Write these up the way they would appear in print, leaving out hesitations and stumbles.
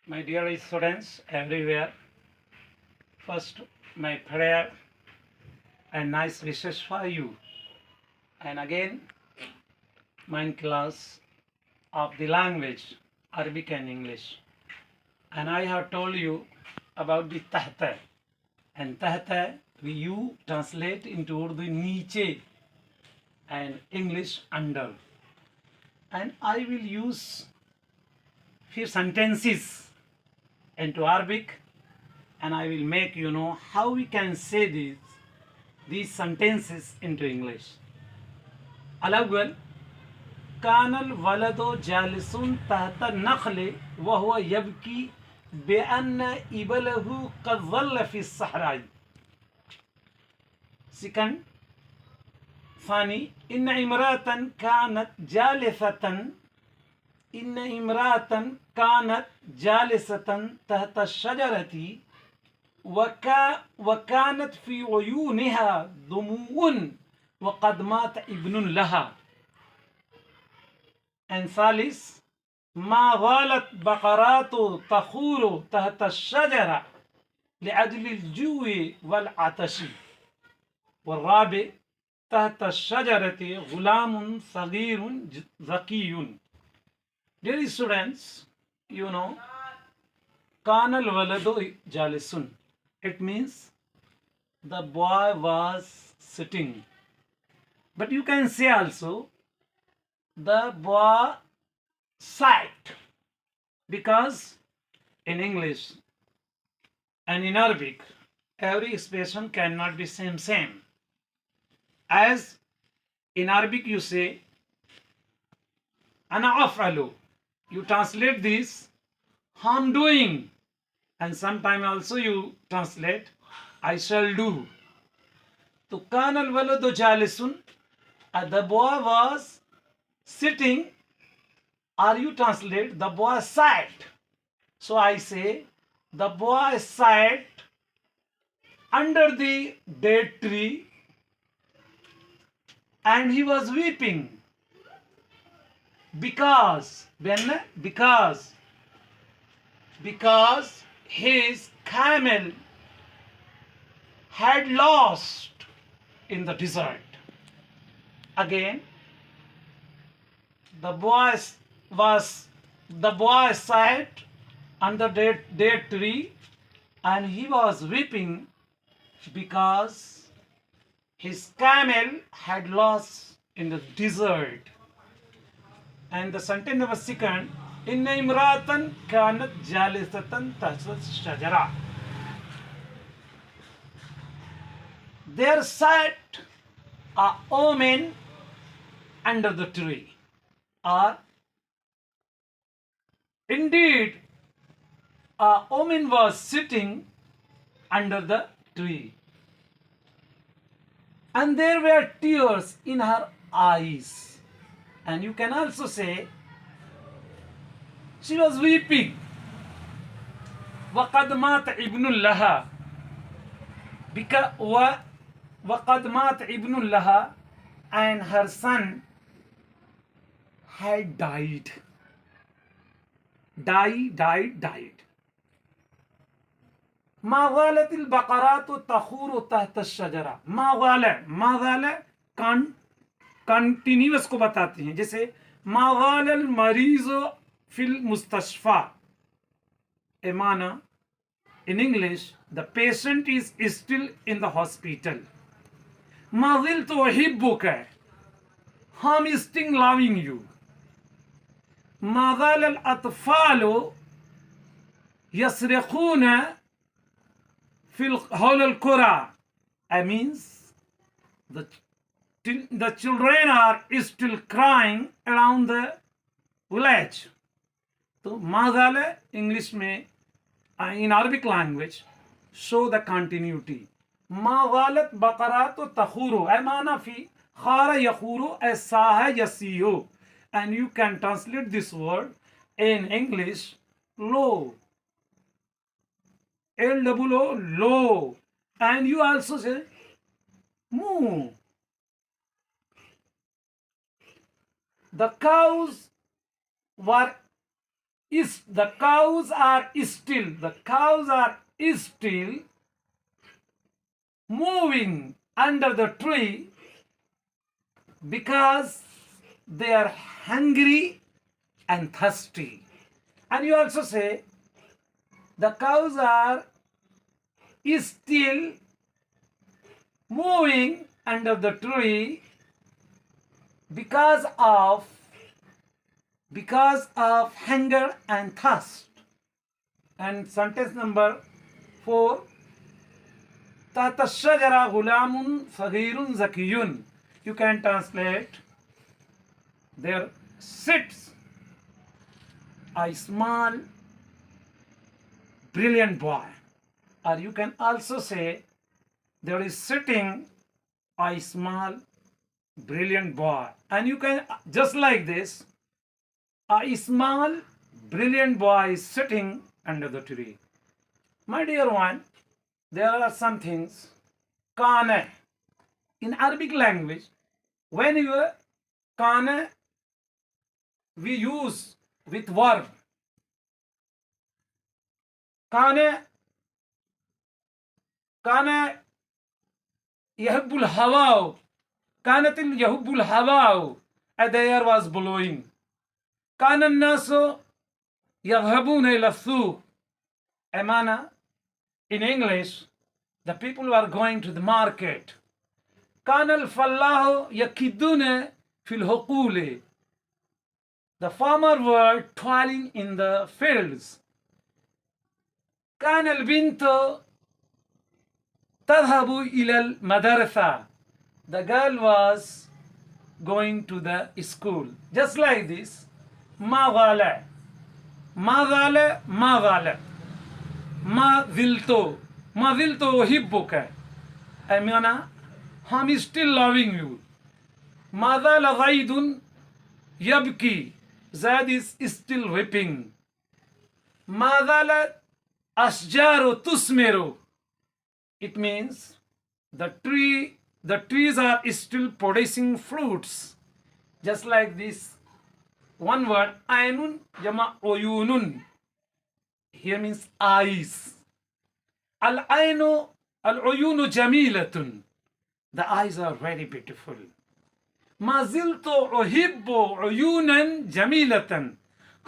My dear students everywhere, first my prayer and nice wishes for you. And again, my class of the language, Arabic and English. And I have told you about the tahta. And tahta, you translate into Urdu niche and English under. And I will use few sentences into Arabic, and I will make you know how we can say these sentences into English. الأول كان الولد جالس تحت النخل وهو يبكي بأن إبله قد ظل في الصحراء. Second, ثاني إن امرأة كانت جالسة إن امرأة كانت جالسة تحت الشجرة وكانت في عيونها دموع وقد مات ابن لها. And ثالث ما ظلت بقرات تخور تحت الشجرة لأجل الجوع والعطش. والرابع تحت الشجرة غلام صغير ذكي. Dear students, you know, كان الولد جالس. It means the boy was sitting. But you can say also the boy sat, because in English and in Arabic every expression cannot be same. As in Arabic you say أنا أفعل, you translate this I'm doing, and sometimes also you translate I shall do. So كان الولد جالس, the boy was sitting, or you translate the boy sat. So I say the boy sat under the date tree and he was weeping because his camel had lost in the desert. Again, the boy sat under date tree and he was weeping because his camel had lost in the desert. And the sentence number second, إن امرأة كانت جالسة تحت الشجرة. There sat a woman under the tree. Or indeed a woman was sitting under the tree, and there were tears in her eyes. And you can also say she was weeping. وقد مات ابن لها, وقد مات ابن لها, and her son had died. ما زالت البقرات تخور تحت الشجرة. ما زال continuous को बताते हैं, जैसे मागाल अल मरीजो fill मुस्तशफा. ए माना in English, the patient is still in the hospital. ما زلت أحبك, I'm still loving you. ما زال الأطفال يصرخون في حول القرى. I means the children are still crying around the village. So mazala English में in Arabic language show the continuity. माज़ालत बकरात तखूरो, माना फी खारा यखूरो ऐसा यसीयो. And you can translate this word in English low, L-O-O, low. And you also say moo. The cows were is the cows are still moving under the tree because they are hungry and thirsty. And you also say the cows are still moving under the tree because of hunger and thirst. And sentence number 4, تحت الشجرة غلام صغير ذكي. You can translate, there sits a small brilliant boy. Or you can also say, there is sitting a small brilliant boy. And you can, just like this, a small brilliant boy is sitting under the tree. My dear one, there are some things. Kana. In Arabic language, when you kana, we use with verb. Kana yahbul hawa. Kanatil yahbul hawa. And the air was blowing. Kana naso yadhabuna ila suq. Amana, in English, the people were going to the market. Kana al-fallahu yakiduna fil huquli. The farmer were toiling in the fields. Kana al-bintu tadhabu ila al-madrasa. The girl was going to the school. Just like this. Ma zala. Ma zala. Ma zala. Ma zilto. Ma zilto uhibbuka. I mean, I'm still loving you. Ma zala zaidun yabki. Zaid is still weeping. Ma zala ashjaru tusmiru. It means the trees are still producing fruits. Just like this one word, ainun jama oyunun. Here means eyes. Al-ainu al-uyunu jamilatun. The eyes are very beautiful. Ma ziltu uhibbu uyunan jamilatan.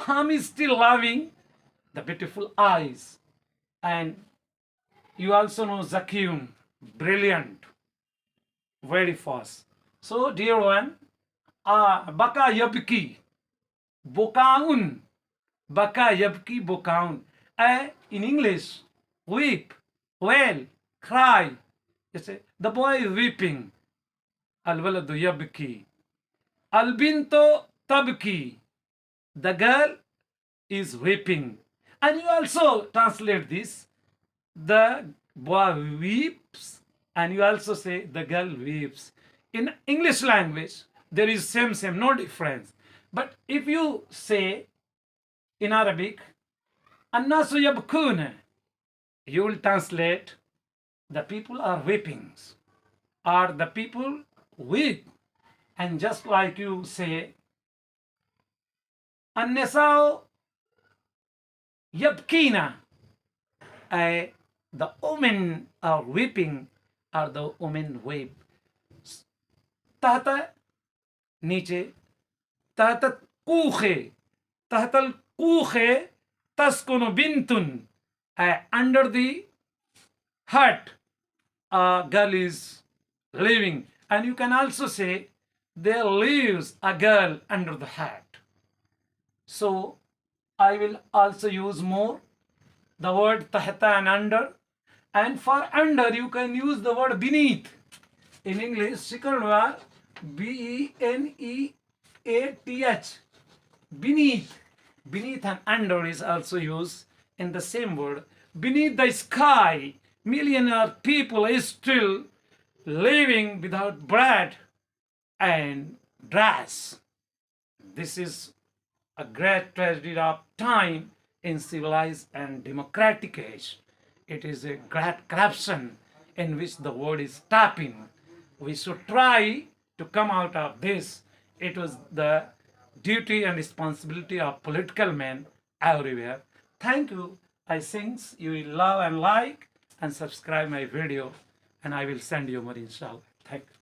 I'm still loving the beautiful eyes. And you also know zakiyun, brilliant, very fast. So dear one, baka yabki, bokaun, baka yabki bokaun. In English, weep, wail, cry. You say, the boy is weeping. Al-waladu yabki. Al-bintu tabki. The girl is weeping. And you also translate this. The boy weeps, and you also say the girl weeps. In English language, there is same, no difference. But if you say in Arabic, Annasu yabkuna, you will translate, the people are weeping, or the people weep. And just like you say, Annisao yabkina, the women are weeping, or the women weep. Tahta niche, tahta kuche, tahta kuche taskunu bintun. Under the hut, a girl is living. And you can also say, there lives a girl under the hut. So I will also use more the word tahta and under. And for under, you can use the word beneath. In English, second word, B-E-N-E-A-T-H. Beneath. Beneath and under is also used in the same word. Beneath the sky, millionaire people are still living without bread and dress. This is a great tragedy of time in civilized and democratic age. It is a great corruption in which the world is tapping. We should try to come out of this. It was the duty and responsibility of political men everywhere. Thank you. I think you will love and like and subscribe my video, and I will send you more inshallah. Thank you.